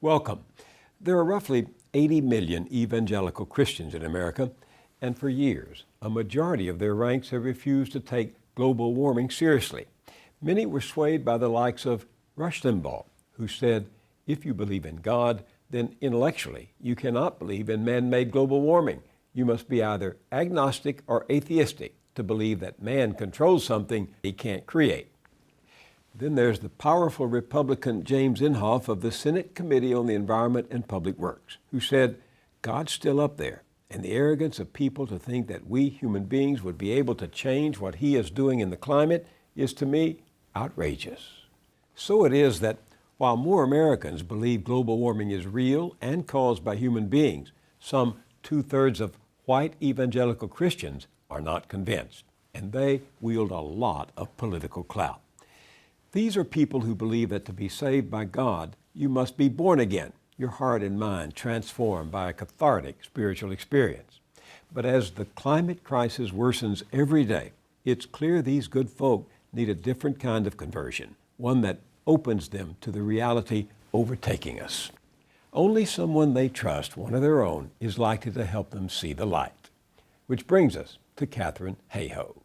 Welcome. There are roughly 80 million evangelical Christians in America, and for years, a majority of their ranks have refused to take global warming seriously. Many were swayed by the likes of Rush Limbaugh, who said, if you believe in God, then intellectually you cannot believe in man-made global warming. You must be either agnostic or atheistic to believe that man controls something he can't create. Then there's the powerful Republican James Inhofe of the Senate Committee on the Environment and Public Works, who said, God's still up there, and the arrogance of people to think that we human beings would be able to change what he is doing in the climate is, to me, outrageous. So it is that while more Americans believe global warming is real and caused by human beings, some 2/3 of white evangelical Christians are not convinced, and they wield a lot of political clout. These are people who believe that to be saved by God, you must be born again, your heart and mind transformed by a cathartic spiritual experience. But as the climate crisis worsens every day, it's clear these good folk need a different kind of conversion, one that opens them to the reality overtaking us. Only someone they trust, one of their own, is likely to help them see the light. Which brings us to Katharine Hayhoe.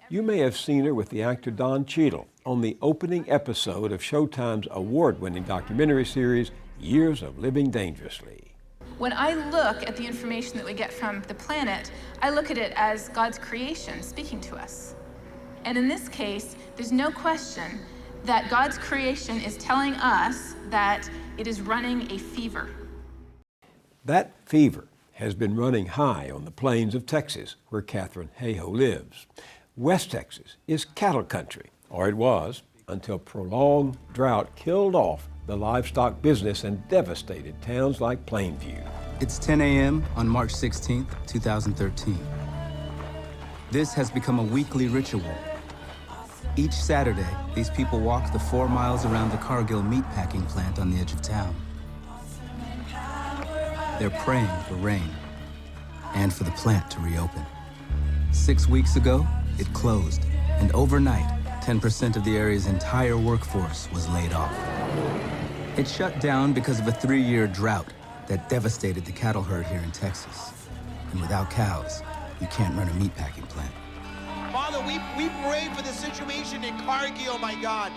You may have seen her with the actor Don Cheadle on the opening episode of Showtime's award-winning documentary series, Years of Living Dangerously. When I look at the information that we get from the planet, I look at it as God's creation speaking to us. And in this case, there's no question that God's creation is telling us that it is running a fever. That fever has been running high on the plains of Texas, where Katharine Hayhoe lives. West Texas is cattle country, or it was, until prolonged drought killed off the livestock business and devastated towns like Plainview. It's 10 a.m. on March 16th, 2013. This has become a weekly ritual. Each Saturday, these people walk the 4 miles around the Cargill meatpacking plant on the edge of town. They're praying for rain and for the plant to reopen. 6 weeks ago, it closed, and overnight, 10% of the area's entire workforce was laid off. It shut down because of a 3-year drought that devastated the cattle herd here in Texas. And without cows, you can't run a meatpacking plant. Father, we pray for the situation in Cargill, my God,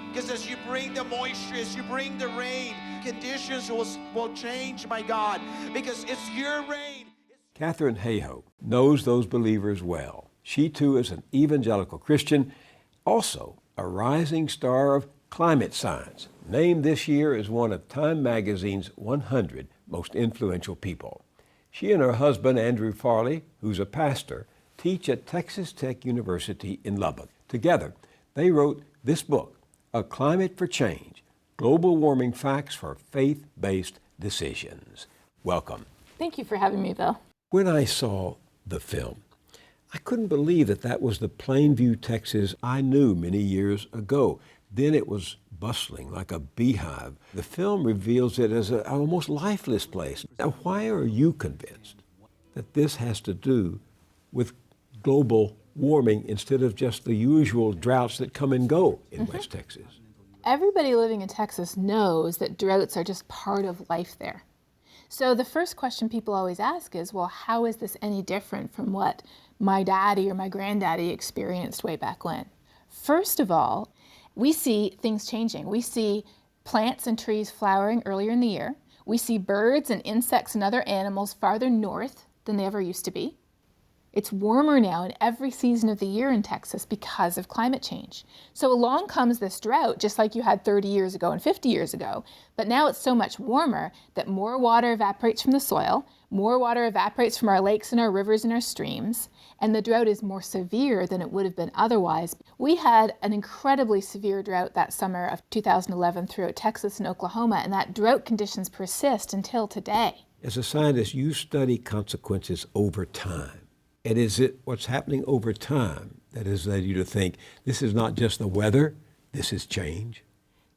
because as you bring the moisture, as you bring the rain, conditions will change, my God, because it's your rain. Katharine Hayhoe knows those believers well. She too is an evangelical Christian, also a rising star of climate science, named this year as one of Time magazine's 100 most influential people. She and her husband, Andrew Farley, who's a pastor, teach at Texas Tech University in Lubbock. Together, they wrote this book, A Climate for Change, Global Warming Facts for Faith-Based Decisions. Welcome. Thank you for having me, Bill. When I saw the film, I couldn't believe that that was the Plainview, Texas I knew many years ago. Then it was bustling like a beehive. The film reveals it as an almost lifeless place. Now, why are you convinced that this has to do with global warming instead of just the usual droughts that come and go in West Texas? Everybody living in Texas knows that droughts are just part of life there. So the first question people always ask is, well, how is this any different from what my daddy or my granddaddy experienced way back when? First of all, we see things changing. We see plants and trees flowering earlier in the year. We see birds and insects and other animals farther north than they ever used to be. It's warmer now in every season of the year in Texas because of climate change. So along comes this drought, just like you had 30 years ago and 50 years ago, but now it's so much warmer that more water evaporates from the soil, more water evaporates from our lakes and our rivers and our streams, and the drought is more severe than it would have been otherwise. We had an incredibly severe drought that summer of 2011 throughout Texas and Oklahoma, and that drought conditions persist until today. As a scientist, you study consequences over time. And is it what's happening over time that has led you to think this is not just the weather, this is change?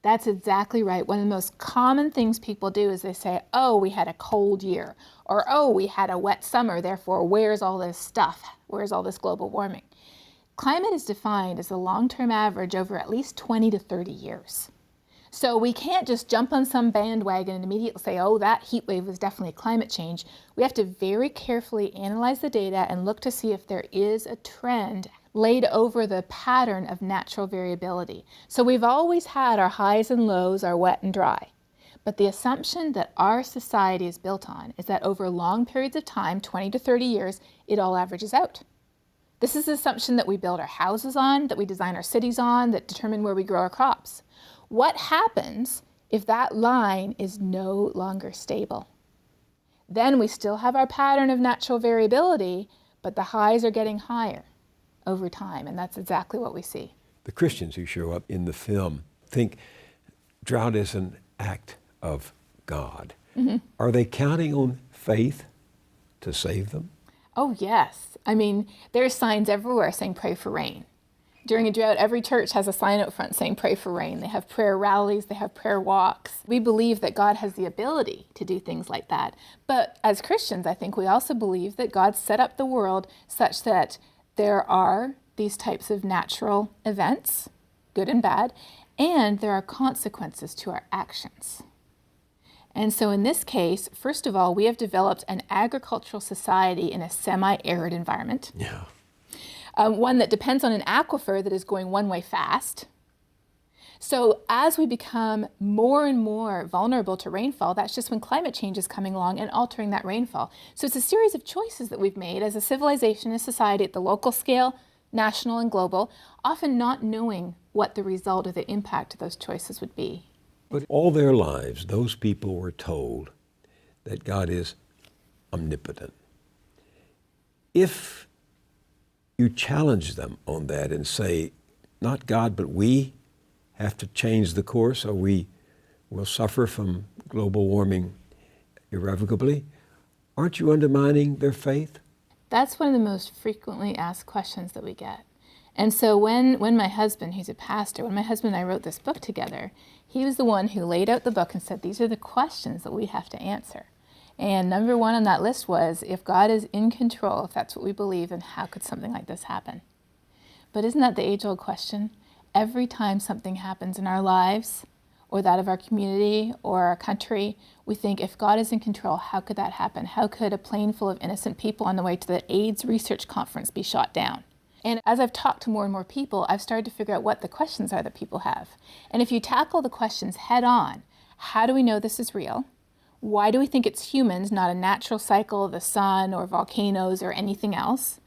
That's exactly right. One of the most common things people do is they say, oh, we had a cold year, or oh, we had a wet summer, therefore where's all this stuff? Where's all this global warming? Climate is defined as the long-term average over at least 20 to 30 years. So we can't just jump on some bandwagon and immediately say, oh, that heat wave was definitely climate change. We have to very carefully analyze the data and look to see if there is a trend laid over the pattern of natural variability. So we've always had our highs and lows, our wet and dry. But the assumption that our society is built on is that over long periods of time, 20 to 30 years, it all averages out. This is the assumption that we build our houses on, that we design our cities on, that determine where we grow our crops. What happens if that line is no longer stable? Then we still have our pattern of natural variability, but the highs are getting higher over time, and that's exactly what we see. The Christians who show up in the film think drought is an act of God. Mm-hmm. Are they counting on faith to save them? Oh, yes. I mean, there's signs everywhere saying pray for rain. During a drought, every church has a sign out front saying pray for rain. They have prayer rallies, they have prayer walks. We believe that God has the ability to do things like that. But as Christians, I think we also believe that God set up the world such that there are these types of natural events, good and bad, and there are consequences to our actions. And so in this case, first of all, we have developed an agricultural society in a semi-arid environment. Yeah. One that depends on an aquifer that is going one way fast. So as we become more and more vulnerable to rainfall, that's just when climate change is coming along and altering that rainfall. So it's a series of choices that we've made as a civilization and society at the local scale, national and global, often not knowing what the result or the impact of those choices would be. But all their lives, those people were told that God is omnipotent. If you challenge them on that and say, not God, but we have to change the course or we will suffer from global warming irrevocably, aren't you undermining their faith? That's one of the most frequently asked questions that we get. And so when my husband, he's a pastor, when my husband and I wrote this book together, he was the one who laid out the book and said, these are the questions that we have to answer. And number one on that list was, if God is in control, if that's what we believe, then how could something like this happen? But isn't that the age-old question? Every time something happens in our lives, or that of our community or our country, we think, if God is in control, how could that happen? How could a plane full of innocent people on the way to the AIDS research conference be shot down? And as I've talked to more and more people, I've started to figure out what the questions are that people have. And if you tackle the questions head on, how do we know this is real? Why do we think it's humans, not a natural cycle of the sun or volcanoes or anything else?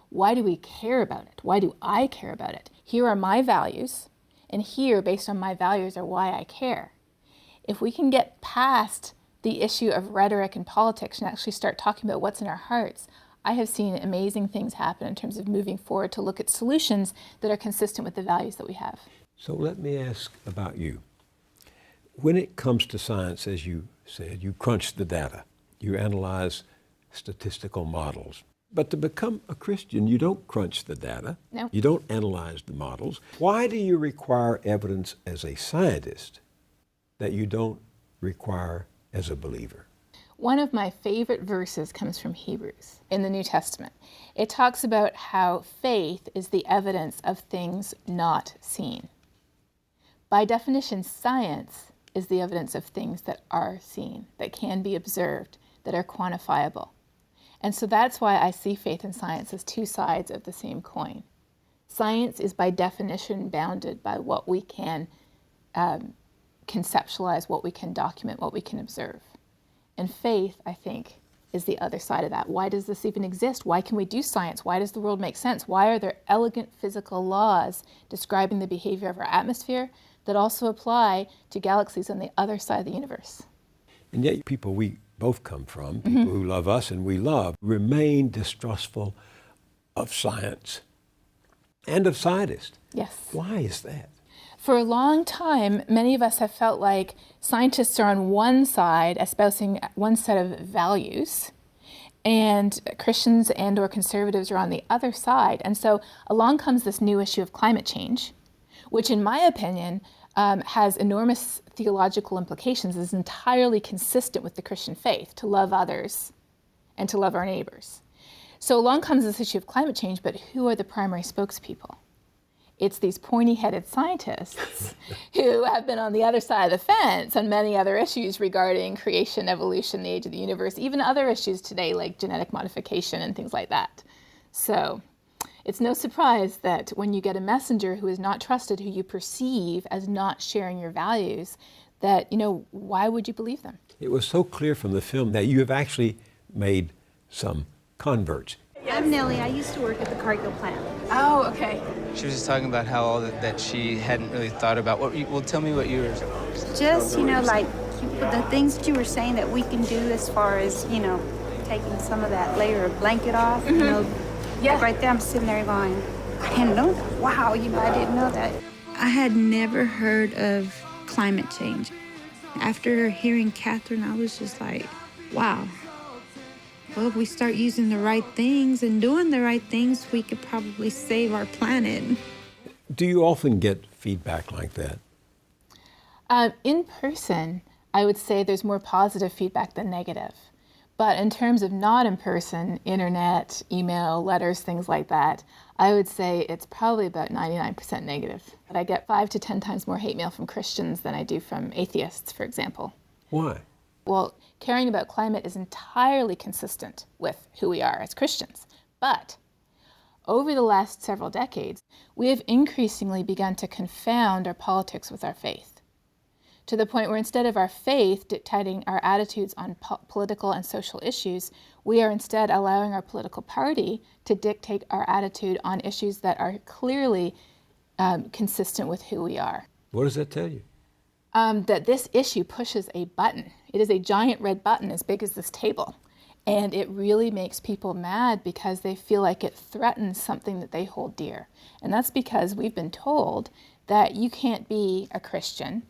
Why do we care about it? Why do I care about it? Here are my values, and here, based on my values, are why I care. If we can get past the issue of rhetoric and politics and actually start talking about what's in our hearts, I have seen amazing things happen in terms of moving forward to look at solutions that are consistent with the values that we have. So let me ask about you. When it comes to science, as you said, you crunch the data, you analyze statistical models. But to become a Christian, you don't crunch the data. No. You don't analyze the models. Why do you require evidence as a scientist that you don't require as a believer? One of my favorite verses comes from Hebrews in the New Testament. It talks about how faith is the evidence of things not seen. By definition, science is the evidence of things that are seen, that can be observed, that are quantifiable. And so that's why I see faith and science as two sides of the same coin. Science is by definition bounded by what we can conceptualize, what we can document, what we can observe. And faith, I think, is the other side of that. Why does this even exist? Why can we do science? Why does the world make sense? Why are there elegant physical laws describing the behavior of our atmosphere that also apply to galaxies on the other side of the universe? And yet people we both come from, people who love us and we love, remain distrustful of science and of scientists. Yes. Why is that? For a long time, many of us have felt like scientists are on one side, espousing one set of values, and Christians and or conservatives are on the other side. And so along comes this new issue of climate change, which in my opinion has enormous theological implications, is entirely consistent with the Christian faith, to love others and to love our neighbors. So along comes this issue of climate change, but who are the primary spokespeople? It's these pointy-headed scientists who have been on the other side of the fence on many other issues regarding creation, evolution, the age of the universe, even other issues today like genetic modification and things like that. So it's no surprise that when you get a messenger who is not trusted, who you perceive as not sharing your values, that, why would you believe them? It was so clear from the film that you have actually made some converts. I'm Nellie. I used to work at the Cargill plant. Oh, okay. She was just talking about how all that she hadn't really thought about. Well, tell me what you were... Just, like the things that you were saying that we can do as far as, taking some of that layer of blanket off, Yeah. Like right there, I'm sitting there going, I didn't know that. Wow, I didn't know that. I had never heard of climate change. After hearing Katharine, I was just like, wow. Well, if we start using the right things and doing the right things, we could probably save our planet. Do you often get feedback like that? In person, I would say there's more positive feedback than negative. But in terms of not in person, internet, email, letters, things like that, I would say it's probably about 99% negative. But I get 5 to 10 times more hate mail from Christians than I do from atheists, for example. Why? Well, caring about climate is entirely consistent with who we are as Christians. But over the last several decades, we have increasingly begun to confound our politics with our faith, to the point where instead of our faith dictating our attitudes on political and social issues, we are instead allowing our political party to dictate our attitude on issues that are clearly consistent with who we are. What does that tell you? That this issue pushes a button. It is a giant red button as big as this table. And it really makes people mad because they feel like it threatens something that they hold dear. And that's because we've been told that you can't be a Christian,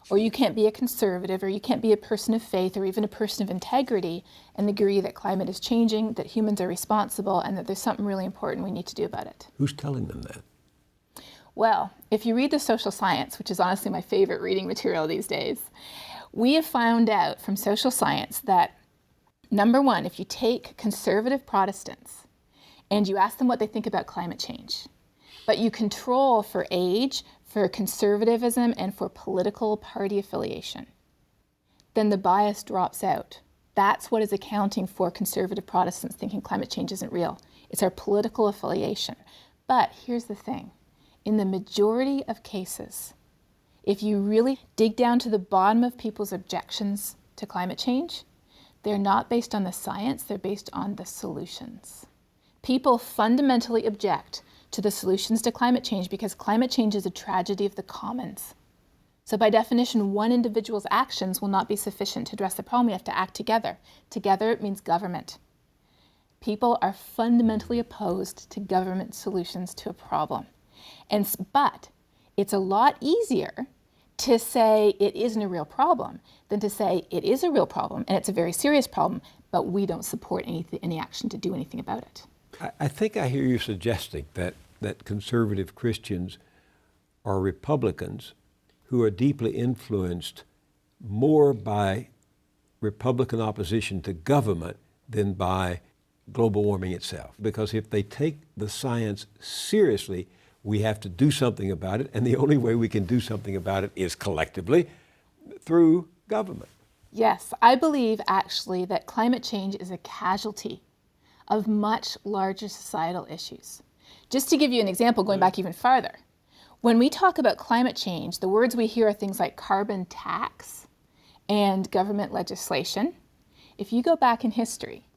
or you can't be a conservative, or you can't be a person of faith, or even a person of integrity, and agree that climate is changing, that humans are responsible, and that there's something really important we need to do about it. Who's telling them that? Well, if you read the social science, which is honestly my favorite reading material these days, we have found out from social science that, number one, if you take conservative Protestants and you ask them what they think about climate change, but you control for age, for conservatism, and for political party affiliation, then the bias drops out. That's what is accounting for conservative Protestants thinking climate change isn't real. It's our political affiliation. But here's the thing. In the majority of cases, if you really dig down to the bottom of people's objections to climate change, they're not based on the science, they're based on the solutions. People fundamentally object to the solutions to climate change because climate change is a tragedy of the commons. So by definition, one individual's actions will not be sufficient to address the problem. We have to act together. Together means government. People are fundamentally opposed to government solutions to a problem. But it's a lot easier to say it isn't a real problem than to say it is a real problem and it's a very serious problem, but we don't support any action to do anything about it. I think I hear you suggesting that conservative Christians are Republicans who are deeply influenced more by Republican opposition to government than by global warming itself. Because if they take the science seriously, we have to do something about it, and the only way we can do something about it is collectively through government. Yes, I believe actually that climate change is a casualty of much larger societal issues. Just to give you an example, going back even farther, when we talk about climate change, the words we hear are things like carbon tax and government legislation. If you go back in history,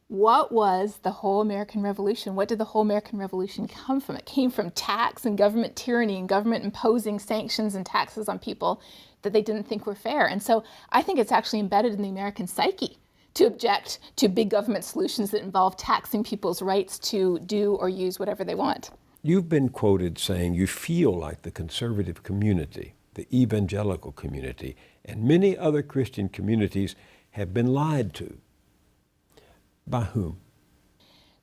what was the whole American Revolution? What did the whole American Revolution come from? It came from tax and government tyranny and government imposing sanctions and taxes on people that they didn't think were fair. And so I think it's actually embedded in the American psyche to object to big government solutions that involve taxing people's rights to do or use whatever they want. You've been quoted saying you feel like the conservative community, the evangelical community, and many other Christian communities have been lied to. By whom?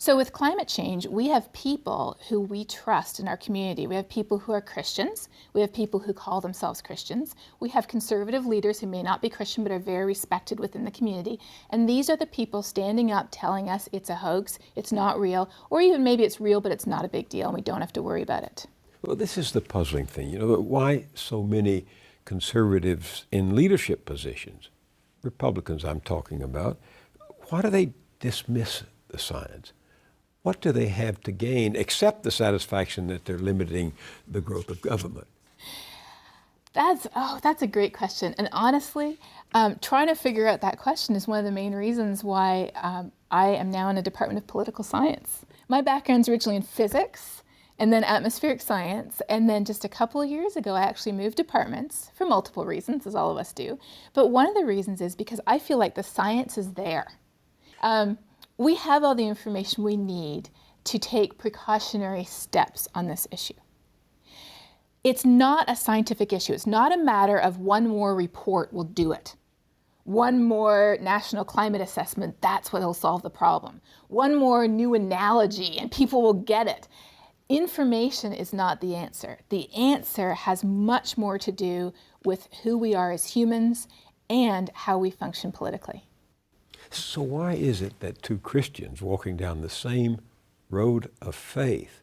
So with climate change, we have people who we trust in our community. We have people who are Christians. We have people who call themselves Christians. We have conservative leaders who may not be Christian but are very respected within the community. And these are the people standing up telling us it's a hoax, it's not real, or even maybe it's real but it's not a big deal and we don't have to worry about it. Well, this is the puzzling thing. Why so many conservatives in leadership positions, Republicans I'm talking about, why do they dismiss the science? What do they have to gain except the satisfaction that they're limiting the growth of government? That's a great question. And honestly, trying to figure out that question is one of the main reasons why I am now in the Department of Political Science. My background's originally in physics and then atmospheric science. And then just a couple of years ago, I actually moved departments for multiple reasons, as all of us do. But one of the reasons is because I feel like the science is there. We have all the information we need to take precautionary steps on this issue. It's not a scientific issue. It's not a matter of one more report will do it. One more national climate assessment, that's what will solve the problem. One more new analogy and people will get it. Information is not the answer. The answer has much more to do with who we are as humans and how we function politically. So why is it that two Christians walking down the same road of faith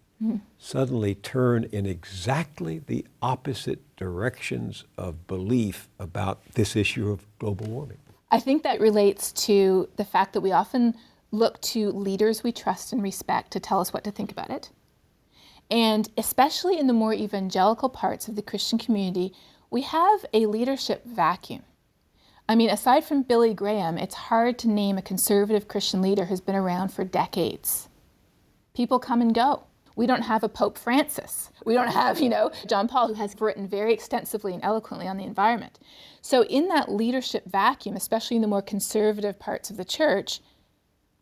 suddenly turn in exactly the opposite directions of belief about this issue of global warming? I think that relates to the fact that we often look to leaders we trust and respect to tell us what to think about it. And especially in the more evangelical parts of the Christian community, we have a leadership vacuum. I mean, aside from Billy Graham, it's hard to name a conservative Christian leader who's been around for decades. People come and go. We don't have a Pope Francis. We don't have, John Paul, who has written very extensively and eloquently on the environment. So in that leadership vacuum, especially in the more conservative parts of the church,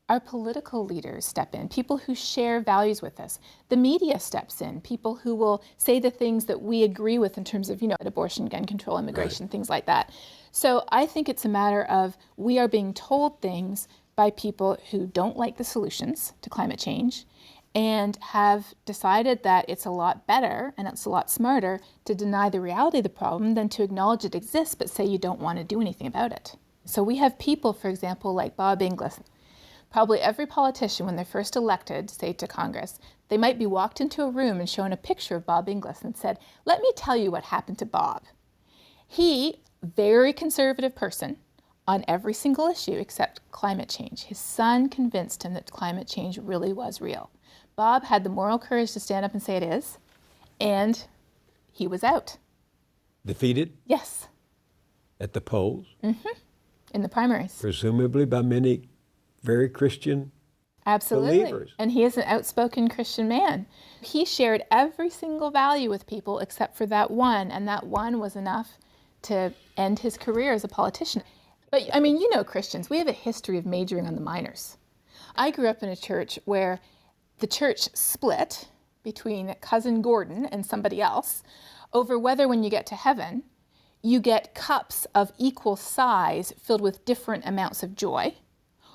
our political leaders step in, people who share values with us. The media steps in, people who will say the things that we agree with in terms of, abortion, gun control, immigration, things like that. So I think it's a matter of we are being told things by people who don't like the solutions to climate change and have decided that it's a lot better and it's a lot smarter to deny the reality of the problem than to acknowledge it exists but say you don't want to do anything about it. So we have people, for example, like Bob Inglis. Probably every politician, when they're first elected, say to Congress, they might be walked into a room and shown a picture of Bob Inglis and said, "Let me tell you what happened to Bob." He, very conservative person on every single issue except climate change. His son convinced him that climate change really was real. Bob had the moral courage to stand up and say it is, and he was out. Defeated? Yes. At the polls? In the primaries. Presumably by many very Christian Absolutely. believers. And he is an outspoken Christian man. He shared every single value with people except for that one, and that one was enough to end his career as a politician. But Christians, we have a history of majoring on the minors. I grew up in a church where the church split between Cousin Gordon and somebody else over whether when you get to heaven, you get cups of equal size filled with different amounts of joy,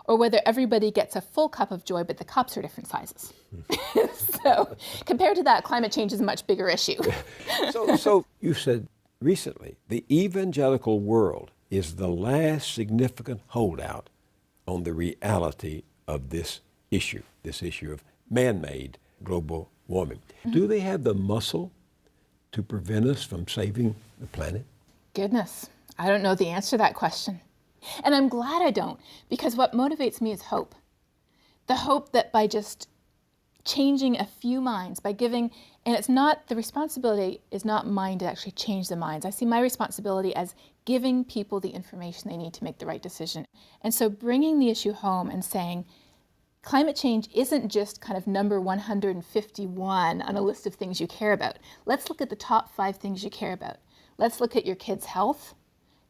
or whether everybody gets a full cup of joy, but the cups are different sizes. So compared to that, climate change is a much bigger issue. So you said recently, the evangelical world is the last significant holdout on the reality of this issue of man-made global warming. Do they have the muscle to prevent us from saving the planet? Goodness, I don't know the answer to that question. And I'm glad I don't, because what motivates me is hope. The hope that by just changing a few minds, by giving, and the responsibility is not mine to actually change the minds. I see my responsibility as giving people the information they need to make the right decision. And so bringing the issue home and saying, climate change isn't just kind of number 151 on a list of things you care about. Let's look at the top 5 things you care about. Let's look at your kids' health,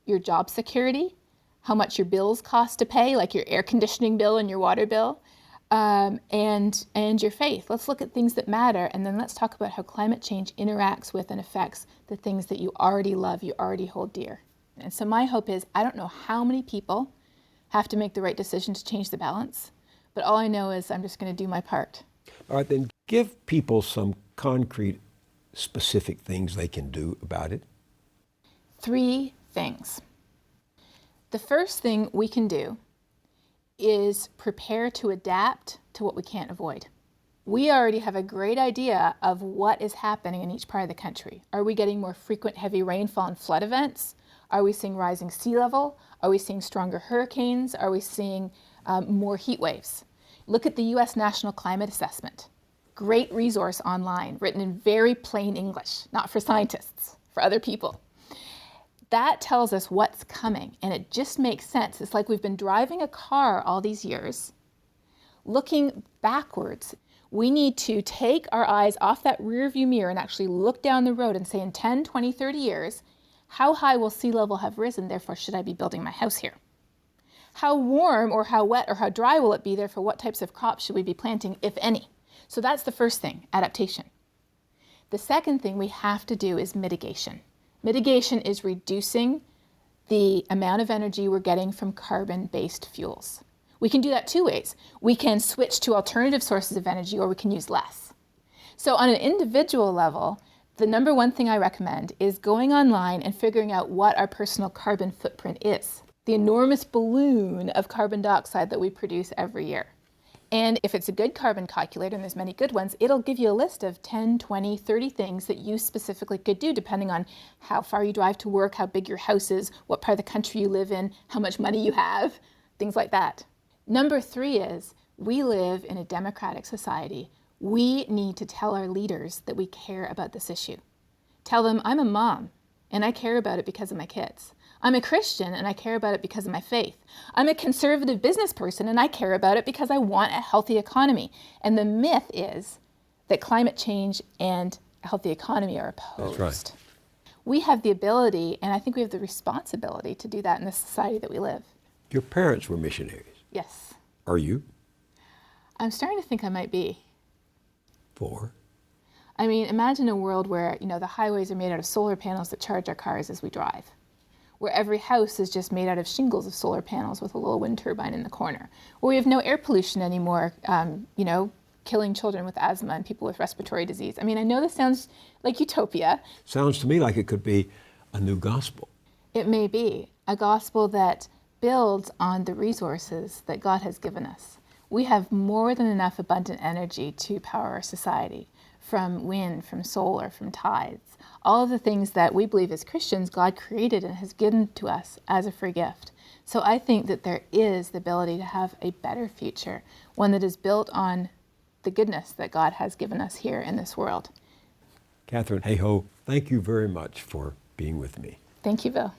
your job security, how much your bills cost to pay, like your air conditioning bill and your water bill, and your faith. Let's look at things that matter, and then let's talk about how climate change interacts with and affects the things that you already love, you already hold dear. And so my hope is, I don't know how many people have to make the right decision to change the balance, but all I know is I'm just going to do my part. All right, then give people some concrete, specific things they can do about it. 3 things. The first thing we can do is prepare to adapt to what we can't avoid. We already have a great idea of what is happening in each part of the country. Are we getting more frequent heavy rainfall and flood events? Are we seeing rising sea level? Are we seeing stronger hurricanes? Are we seeing more heat waves? Look at the U.S. National Climate Assessment. Great resource online, written in very plain English, not for scientists, for other people. That tells us what's coming, and it just makes sense. It's like we've been driving a car all these years, looking backwards. We need to take our eyes off that rear view mirror and actually look down the road and say, in 10, 20, 30 years, how high will sea level have risen? Therefore, should I be building my house here? How warm or how wet or how dry will it be? Therefore, what types of crops should we be planting, if any? So that's the first thing, adaptation. The second thing we have to do is mitigation. Mitigation is reducing the amount of energy we're getting from carbon-based fuels. We can do that two ways. We can switch to alternative sources of energy, or we can use less. So on an individual level, the number one thing I recommend is going online and figuring out what our personal carbon footprint is. The enormous balloon of carbon dioxide that we produce every year. And if it's a good carbon calculator, and there's many good ones, it'll give you a list of 10, 20, 30 things that you specifically could do depending on how far you drive to work, how big your house is, what part of the country you live in, how much money you have, things like that. Number 3 is, we live in a democratic society. We need to tell our leaders that we care about this issue. Tell them, I'm a mom, and I care about it because of my kids. I'm a Christian, and I care about it because of my faith. I'm a conservative business person, and I care about it because I want a healthy economy. And the myth is that climate change and a healthy economy are opposed. That's right. We have the ability, and I think we have the responsibility to do that in the society that we live. Your parents were missionaries. Yes. Are you? I'm starting to think I might be. For? I mean, imagine a world where, the highways are made out of solar panels that charge our cars as we drive, where every house is just made out of shingles of solar panels with a little wind turbine in the corner, where we have no air pollution anymore, killing children with asthma and people with respiratory disease. I mean, I know this sounds like utopia. Sounds to me like it could be a new gospel. It may be a gospel that builds on the resources that God has given us. We have more than enough abundant energy to power our society, from wind, from solar, from tides. All of the things that we believe as Christians God created and has given to us as a free gift. So I think that there is the ability to have a better future, one that is built on the goodness that God has given us here in this world. Katharine Hayhoe, thank you very much for being with me. Thank you, Bill.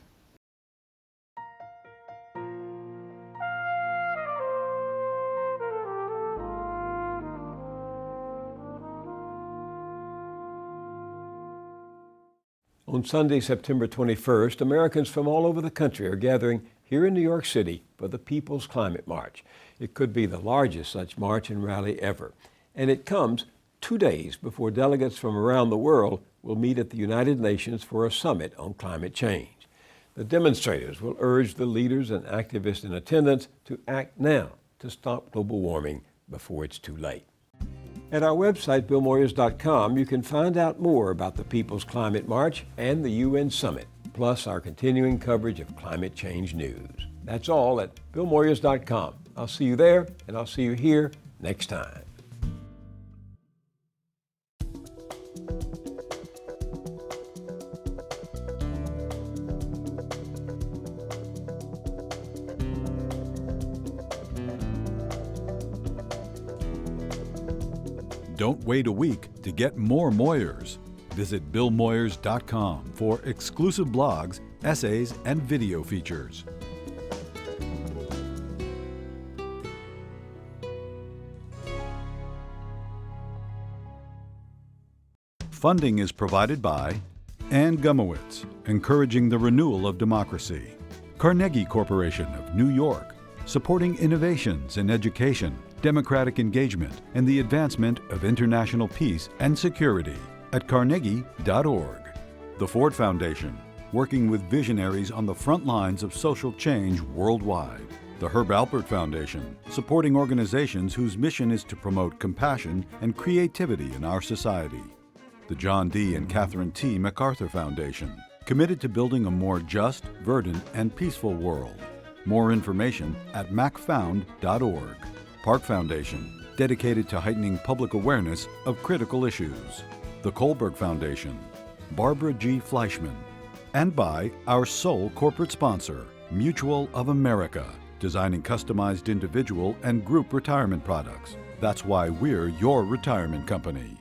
On Sunday, September 21st, Americans from all over the country are gathering here in New York City for the People's Climate March. It could be the largest such march and rally ever. And it comes 2 days before delegates from around the world will meet at the United Nations for a summit on climate change. The demonstrators will urge the leaders and activists in attendance to act now to stop global warming before it's too late. At our website, BillMoyers.com, you can find out more about the People's Climate March and the UN Summit, plus our continuing coverage of climate change news. That's all at BillMoyers.com. I'll see you there, and I'll see you here next time. Don't wait a week to get more Moyers. Visit BillMoyers.com for exclusive blogs, essays, and video features. Funding is provided by Ann Gumowitz, encouraging the renewal of democracy. Carnegie Corporation of New York, supporting innovations in education, democratic engagement, and the advancement of international peace and security at carnegie.org. The Ford Foundation, working with visionaries on the front lines of social change worldwide. The Herb Alpert Foundation, supporting organizations whose mission is to promote compassion and creativity in our society. The John D. and Catherine T. MacArthur Foundation, committed to building a more just, verdant, and peaceful world. More information at macfound.org. Park Foundation, dedicated to heightening public awareness of critical issues. The Kohlberg Foundation, Barbara G. Fleischman, and by our sole corporate sponsor, Mutual of America, designing customized individual and group retirement products. That's why we're your retirement company.